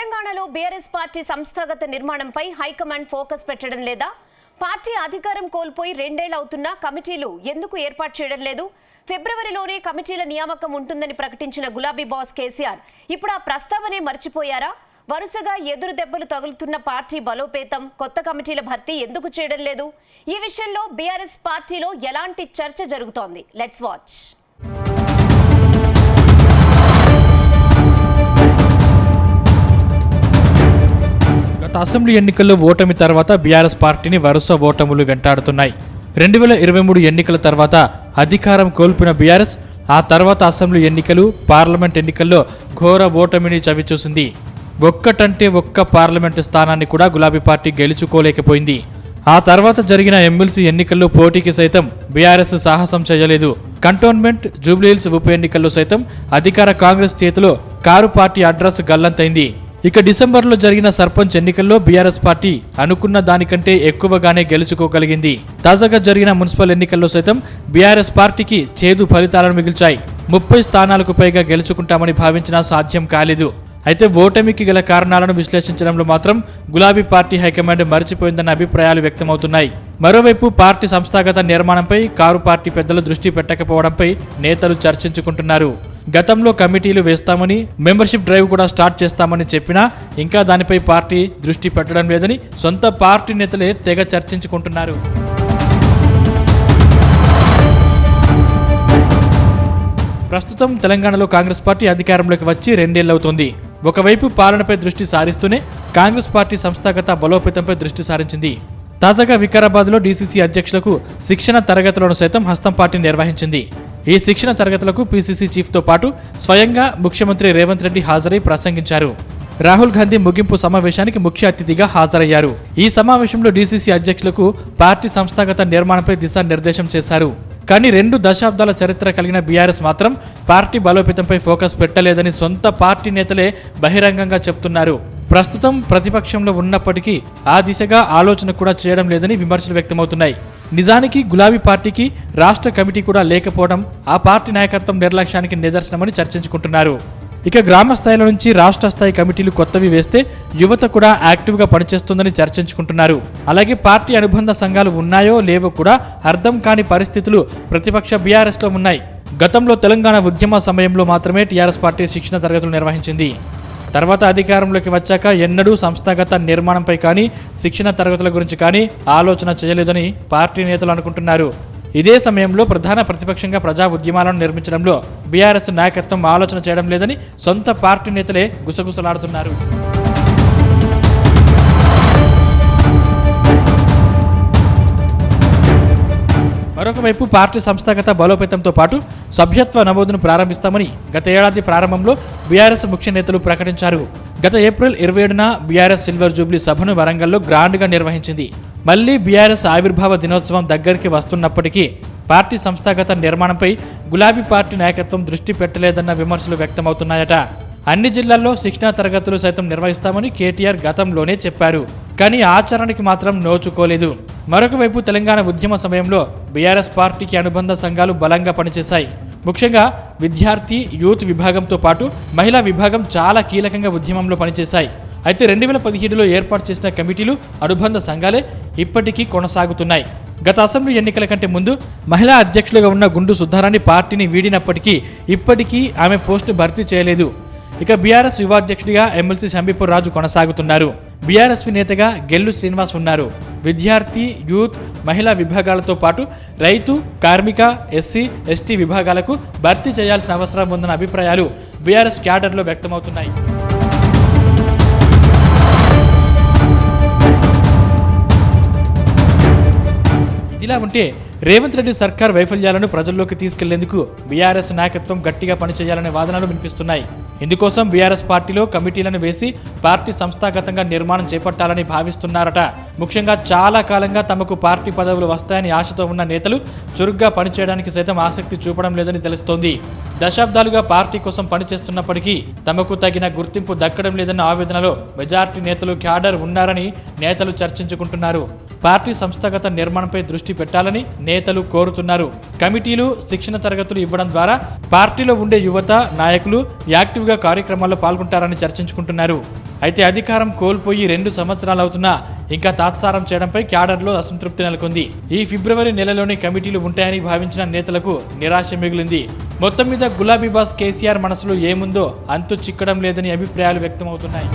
తెలంగాణలో BRS party సంస్థాగత నిర్మాణంపై హైకమాండ్ ఫోకస్ పెట్టడం లేదా? పార్టీ అధికారం కోల్పోయి 2 ఏళ్లు అవుతున్నా కమిటీలు ఎందుకు ఏర్పాటు చేయడం లేదు? ఫిబ్రవరిలోనే కమిటీల నియామకం ఉంటుందని ప్రకటించిన గులాబీ బాస్ కేసీఆర్ ఇప్పుడు ఆ ప్రస్తావనే మర్చిపోయారా? వరుసగా ఎదురు దెబ్బలు తగులుతున్న పార్టీ బలోపేతం, కొత్త కమిటీల భర్తీ ఎందుకు చేయడం లేదు? ఈ విషయంలో బీఆర్ఎస్ పార్టీలో ఎలాంటి చర్చ జరుగుతోంది? Let's watch. అసెంబ్లీ ఎన్నికల్లో ఓటమి తర్వాత బీఆర్ఎస్ పార్టీని వరుస ఓటములు వెంటాడుతున్నాయి. 2023 ఎన్నికల తర్వాత అధికారం కోల్పోయిన బీఆర్ఎస్ ఆ తర్వాత అసెంబ్లీ ఎన్నికలు, పార్లమెంట్ ఎన్నికల్లో ఘోర ఓటమిని చవిచూసింది. ఒక్కటంటే ఒక్క పార్లమెంటు స్థానాన్ని కూడా గులాబీ పార్టీ గెలుచుకోలేకపోయింది. ఆ తర్వాత జరిగిన ఎమ్మెల్సీ ఎన్నికల్లో పోటీకి సైతం బీఆర్ఎస్ సాహసం చేయలేదు. కంటోన్మెంట్, జూబ్లీహిల్స్ ఉప ఎన్నికల్లో సైతం అధికార కాంగ్రెస్ చేతిలో కారు పార్టీ అడ్రస్ గల్లంతైంది. ఇక డిసెంబర్లో జరిగిన సర్పంచ్ ఎన్నికల్లో బీఆర్ఎస్ పార్టీ అనుకున్న దానికంటే ఎక్కువగానే గెలుచుకోగలిగింది. తాజాగా జరిగిన మున్సిపల్ ఎన్నికల్లో సైతం బీఆర్ఎస్ పార్టీకి చేదు ఫలితాలను మిగిల్చాయి. 30 స్థానాలకు పైగా గెలుచుకుంటామని భావించినా సాధ్యం కాలేదు. అయితే ఓటమికి గల కారణాలను విశ్లేషించడంలో మాత్రం గులాబీ పార్టీ హైకమాండ్ మరిచిపోయిందన్న అభిప్రాయాలు వ్యక్తమవుతున్నాయి. మరోవైపు పార్టీ సంస్థాగత నిర్మాణంపై కారు పార్టీ పెద్దలు దృష్టి పెట్టకపోవడంపై నేతలు చర్చించుకుంటున్నారు. గతంలో కమిటీలు వేస్తామని, మెంబర్షిప్ డ్రైవ్ కూడా స్టార్ట్ చేస్తామని చెప్పినా ఇంకా దానిపై పార్టీ దృష్టి పెట్టడం లేదని సొంత పార్టీ నేతలే తెగ చర్చించుకుంటున్నారు. ప్రస్తుతం తెలంగాణలో కాంగ్రెస్ పార్టీ అధికారంలోకి వచ్చి 2 ఏళ్లవుతోంది. ఒకవైపు పాలనపై దృష్టి సారిస్తూనే కాంగ్రెస్ పార్టీ సంస్థాగత బలోపేతంపై దృష్టి సారించింది. తాజాగా వికారాబాద్లో డీసీసీ అధ్యక్షులకు శిక్షణ తరగతులను సైతం హస్తం పార్టీ నిర్వహించింది. ఈ శిక్షణ తరగతులకు పీసీసీ చీఫ్తో పాటు స్వయంగా ముఖ్యమంత్రి రేవంత్ రెడ్డి హాజరై ప్రసంగించారు. రాహుల్ గాంధీ ముగింపు సమావేశానికి ముఖ్య అతిథిగా హాజరయ్యారు. ఈ సమావేశంలో డీసీసీ అధ్యక్షులకు పార్టీ సంస్థాగత నిర్మాణంపై దిశానిర్దేశం చేశారు. కానీ 2 దశాబ్దాల చరిత్ర కలిగిన బీఆర్ఎస్ మాత్రం పార్టీ బలోపేతంపై ఫోకస్ పెట్టలేదని సొంత పార్టీ నేతలే బహిరంగంగా చెప్తున్నారు. ప్రస్తుతం ప్రతిపక్షంలో ఉన్నప్పటికీ ఆ దిశగా ఆలోచన కూడా చేయడం లేదని విమర్శలు వ్యక్తమవుతున్నాయి. నిజానికి గులాబీ పార్టీకి రాష్ట్ర కమిటీ కూడా లేకపోవడం ఆ పార్టీ నాయకత్వం నిర్లక్ష్యానికి నిదర్శనమని చర్చించుకుంటున్నారు. ఇక గ్రామ స్థాయిల నుంచి రాష్ట్ర స్థాయి కమిటీలు కొత్తవి వేస్తే యువత కూడా యాక్టివ్గా పనిచేస్తుందని చర్చించుకుంటున్నారు. అలాగే పార్టీ అనుబంధ సంఘాలు ఉన్నాయో లేవో కూడా అర్థం కాని పరిస్థితులు ప్రతిపక్ష బీఆర్ఎస్లో ఉన్నాయి. గతంలో తెలంగాణ ఉద్యమ సమయంలో మాత్రమే టీఆర్ఎస్ పార్టీ శిక్షణ తరగతులు నిర్వహించింది. తర్వాత అధికారంలోకి వచ్చాక ఎన్నడూ సంస్థాగత నిర్మాణంపై కానీ, శిక్షణ తరగతుల గురించి కానీ ఆలోచన చేయలేదని పార్టీ నేతలు అనుకుంటున్నారు. ఇదే సమయంలో ప్రధాన ప్రతిపక్షంగా ప్రజా ఉద్యమాలను నిర్మించడంలో బీఆర్ఎస్ నాయకత్వం ఆలోచన చేయడం లేదని సొంత పార్టీ నేతలే గుసగుసలాడుతున్నారు. మరొకవైపు పార్టీ సంస్థాగత బలోపేతంతో పాటు సభ్యత్వ నమోదును ప్రారంభిస్తామని గత ఏడాది ప్రారంభంలో బీఆర్ఎస్ ముఖ్య నేతలు ప్రకటించారు. గత ఏప్రిల్ 27న బీఆర్ఎస్ సిల్వర్ జూబ్లీ సభను వరంగల్లో గ్రాండ్గా నిర్వహించింది. మళ్లీ బీఆర్ఎస్ ఆవిర్భావ దినోత్సవం దగ్గరికి వస్తున్నప్పటికీ పార్టీ సంస్థాగత నిర్మాణంపై గులాబీ పార్టీ నాయకత్వం దృష్టి పెట్టలేదన్న విమర్శలు వ్యక్తమవుతున్నాయట. అన్ని జిల్లాల్లో శిక్షణా తరగతులు సైతం నిర్వహిస్తామని కేటీఆర్ గతంలోనే చెప్పారు. కానీ ఆచరణకి మాత్రం నోచుకోలేదు. మరొక వైపు తెలంగాణ ఉద్యమ సమయంలో బీఆర్ఎస్ పార్టీకి అనుబంధ సంఘాలు బలంగా పనిచేశాయి. ముఖ్యంగా విద్యార్థి, యూత్ విభాగంతో పాటు మహిళా విభాగం చాలా కీలకంగా ఉద్యమంలో పనిచేశాయి. అయితే 2017లో ఏర్పాటు చేసిన కమిటీలు, అనుబంధ సంఘాలే ఇప్పటికీ కొనసాగుతున్నాయి. గత అసెంబ్లీ ఎన్నికల కంటే ముందు మహిళా అధ్యక్షులుగా ఉన్న గుండు సుధారాణి పార్టీని వీడినప్పటికీ ఇప్పటికీ ఆమె పోస్టు భర్తీ చేయలేదు. ఇక బీఆర్ఎస్ యువ అధ్యక్షుడిగా ఎమ్మెల్సీ శంబీపూర్ రాజు కొనసాగుతున్నారు. బీఆర్ఎస్ నేతగా గెల్లు శ్రీనివాస్ ఉన్నారు. విద్యార్థి, యూత్, మహిళా విభాగాలతో పాటు రైతు, కార్మిక, ఎస్సీ, ఎస్టీ విభాగాలకు భర్తీ చేయాల్సిన అవసరం ఉందన్న అభిప్రాయాలు బీఆర్ఎస్ క్యాడర్లో వ్యక్తమవుతున్నాయి. ఇదిలా ఉంటే రేవంత్ రెడ్డి సర్కార్ వైఫల్యాలను ప్రజల్లోకి తీసుకెళ్లేందుకు బీఆర్ఎస్ నాయకత్వం గట్టిగా పనిచేయాలనే వాదనలు వినిపిస్తున్నాయి. ఇందుకోసం బీఆర్ఎస్ పార్టీలో కమిటీలను వేసి పార్టీ సంస్థాగతంగా నిర్మాణం చేపట్టాలని భావిస్తున్నారట. ముఖ్యంగా చాలా కాలంగా తమకు పార్టీ పదవులు వస్తాయని ఆశతో ఉన్న నేతలు చురుగ్గా పనిచేయడానికి సైతం ఆసక్తి చూపడం లేదని తెలుస్తోంది. దశాబ్దాలుగా పార్టీ కోసం పనిచేస్తున్నప్పటికీ తమకు తగిన గుర్తింపు దక్కడం లేదన్న ఆవేదనలో మెజార్టీ నేతలు క్యాడర్ ఉన్నారని నేతలు చర్చించుకుంటున్నారు. పార్టీ సంస్థాగత నిర్మాణంపై దృష్టి పెట్టాలని నేతలు కోరుతున్నారు. కమిటీలు శిక్షణ తరగతులు ఇవ్వడం ద్వారా పార్టీలో ఉండే యువత నాయకులు యాక్టివ్గా కార్యక్రమాల్లో పాల్గొంటారని చర్చించుకుంటున్నారు. అయితే అధికారం కోల్పోయి 2 సంవత్సరాలు అవుతున్నా ఇంకా తాత్సారం చేయడంపై క్యాడర్లో అసంతృప్తి నెలకొంది. ఈ ఫిబ్రవరి నెలలోనే కమిటీలు ఉంటాయని భావించిన నేతలకు నిరాశ మిగిలింది. మొత్తం మీద గులాబీ బాస్ కేసీఆర్ మనసులో ఏముందో అంతు చిక్కడం లేదని అభిప్రాయాలు వ్యక్తమవుతున్నాయి.